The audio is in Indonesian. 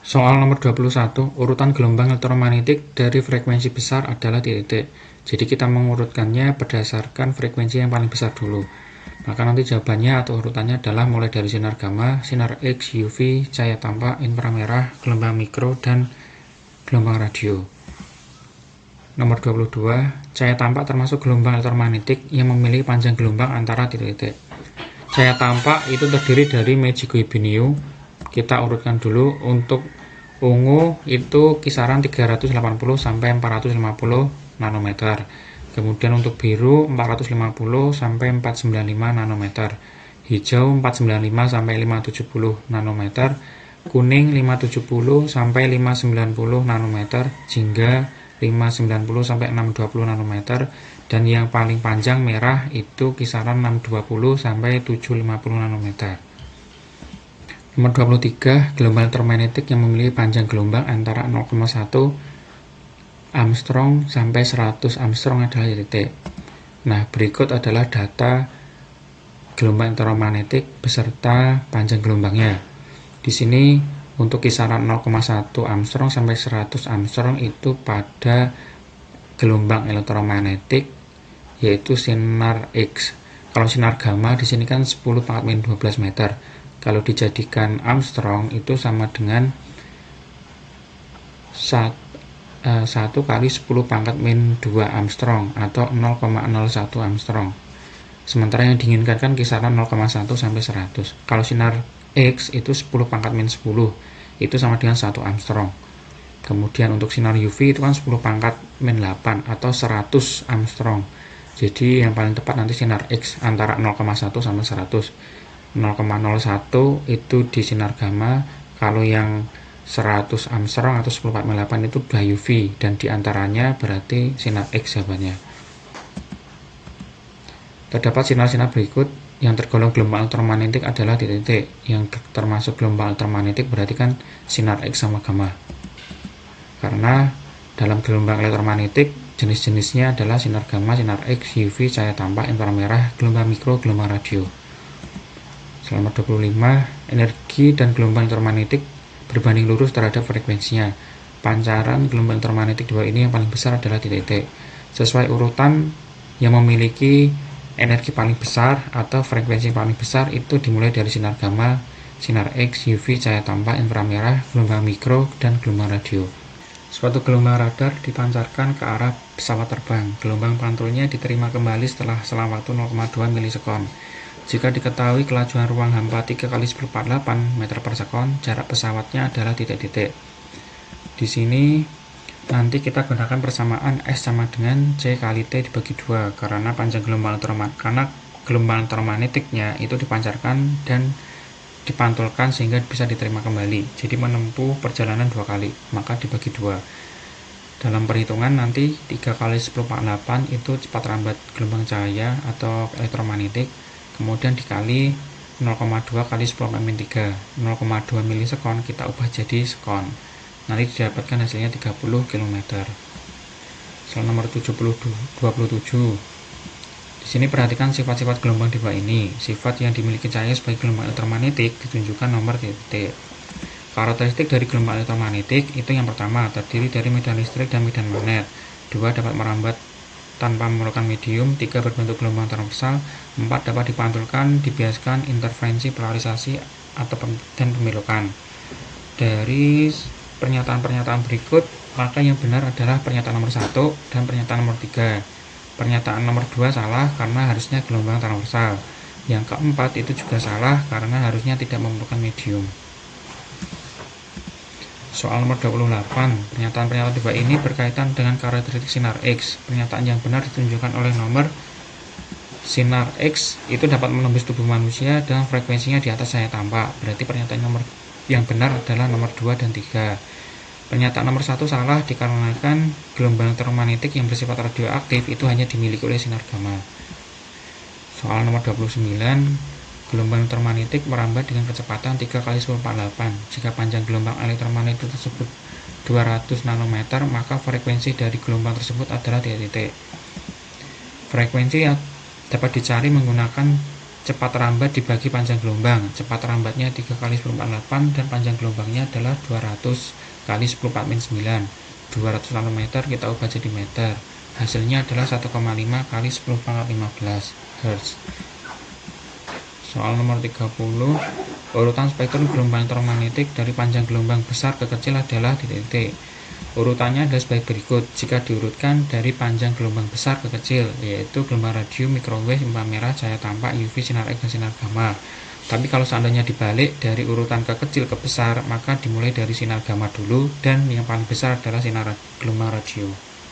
Soal nomor 21, urutan gelombang elektromagnetik dari frekuensi besar adalah titik. Jadi kita mengurutkannya berdasarkan frekuensi yang paling besar dulu. Maka nanti jawabannya atau urutannya adalah mulai dari sinar gamma, sinar X, UV, cahaya tampak, inframerah, gelombang mikro, dan gelombang radio. Nomor 22, cahaya tampak termasuk gelombang elektromagnetik yang memiliki panjang gelombang antara titik-titik. Cahaya tampak itu terdiri dari Magico-Ibiniu. Kita urutkan dulu. Untuk ungu itu kisaran 380 sampai 450 nanometer. Kemudian untuk biru 450 sampai 495 nanometer. Hijau 495 sampai 570 nanometer. Kuning 570 sampai 590 nanometer. Jingga 590 sampai 620 nanometer, dan yang paling panjang merah itu kisaran 620 sampai 750 nanometer. Nomor 23, gelombang elektromagnetik yang memiliki panjang gelombang antara 0,1 Armstrong sampai 100 Armstrong adalah titik. Nah, berikut adalah data gelombang elektromagnetik beserta panjang gelombangnya. Di sini untuk kisaran 0,1 Armstrong sampai 100 Armstrong itu pada gelombang elektromagnetik yaitu sinar X. Kalau sinar gamma di sini kan 10 pangkat min 12 meter. Kalau dijadikan Armstrong itu sama dengan 1 kali 10 pangkat min 2 Armstrong atau 0,01 Armstrong. Sementara yang diinginkan kan kisaran 0,1 sampai 100. Kalau sinar X itu 10 pangkat min 10, itu sama dengan 1 Armstrong. Kemudian untuk sinar UV itu kan 10 pangkat min 8 atau 100 Armstrong. Jadi yang paling tepat nanti sinar X antara 0,1 sampai 100. 0,01 itu di sinar gamma, kalau yang 100 Armstrong atau 10 pangkat min 8 itu udah UV, dan diantaranya berarti sinar X jawabannya. Terdapat sinar-sinar berikut yang tergolong gelombang elektromagnetik adalah titik-titik. Yang termasuk gelombang elektromagnetik berarti kan sinar X sama gamma. Karena dalam gelombang elektromagnetik jenis-jenisnya adalah sinar gamma, sinar X, UV, cahaya tampak, inframerah, gelombang mikro, gelombang radio. Nomor 25, energi dan gelombang elektromagnetik berbanding lurus terhadap frekuensinya. Pancaran gelombang elektromagnetik dua ini yang paling besar adalah titik-titik. Sesuai urutan yang memiliki energi paling besar atau frekuensi paling besar itu dimulai dari sinar gamma, sinar X, UV, cahaya tampak, inframerah, gelombang mikro, dan gelombang radio. Suatu gelombang radar dipancarkan ke arah pesawat terbang. Gelombang pantulnya diterima kembali setelah selang waktu 0,2 milisekon. Jika diketahui kelajuan ruang hampa 3 kali 1048 meter per sekon, jarak pesawatnya adalah titik-titik. Di sini nanti kita gunakan persamaan S sama dengan C kali T dibagi 2 karena panjang gelombang elektromagnetiknya itu dipancarkan dan dipantulkan sehingga bisa diterima kembali. Jadi menempuh perjalanan 2 kali, maka dibagi 2. Dalam perhitungan nanti 3 kali 1048 itu cepat rambat gelombang cahaya atau elektromagnetik, kemudian dikali 0,2 kali 10⁻³ 0,2 milisekon kita ubah jadi sekon. Nanti didapatkan hasilnya 30 km. Soal nomor 27. Di sini perhatikan sifat-sifat gelombang di bawah ini. Sifat yang dimiliki cahaya sebagai gelombang elektromagnetik ditunjukkan nomor titik. Karakteristik dari gelombang elektromagnetik itu yang pertama terdiri dari medan listrik dan medan magnet. 2 dapat merambat tanpa memerlukan medium. 3 berbentuk gelombang transversal. 4 dapat dipantulkan, dibiaskan, interferensi, polarisasi, dan pembelokan. Dari pernyataan-pernyataan berikut, maka yang benar adalah pernyataan nomor 1 dan pernyataan nomor 3. Pernyataan nomor 2 salah karena harusnya gelombang transversal. Yang keempat itu juga salah karena harusnya tidak memerlukan medium. Soal nomor 28, pernyataan-pernyataan di bawah ini berkaitan dengan karakteristik sinar X. Pernyataan yang benar ditunjukkan oleh nomor sinar X itu dapat menembus tubuh manusia dengan frekuensinya di atas cahaya tampak. Berarti pernyataan nomor yang benar adalah nomor 2 dan 3. Pernyataan nomor 1 salah dikarenakan gelombang elektromagnetik yang bersifat radioaktif itu hanya dimiliki oleh sinar gamma. Soal nomor 29, gelombang elektromagnetik merambat dengan kecepatan 3 kali 1048. Jika panjang gelombang elektromagnetik tersebut 200 nanometer, maka frekuensi dari gelombang tersebut adalah titik-titik. Frekuensi yang dapat dicari menggunakan cepat rambat dibagi panjang gelombang. Cepat rambatnya 3 kali 1048 dan panjang gelombangnya adalah 200 kali 10⁻⁹. 200 nanometer kita ubah jadi meter. Hasilnya adalah 1,5 kali 10⁻15 Hz. Soal nomor 30, urutan spektrum gelombang elektromagnetik dari panjang gelombang besar ke kecil adalah titik-titik. Urutannya adalah sebagai berikut jika diurutkan dari panjang gelombang besar ke kecil, yaitu gelombang radio, microwave, inframerah, cahaya tampak, UV, sinar X, dan sinar gamma. Tapi kalau seandainya dibalik dari urutan ke kecil ke besar, maka dimulai dari sinar gamma dulu dan yang paling besar adalah sinar gelombang radio.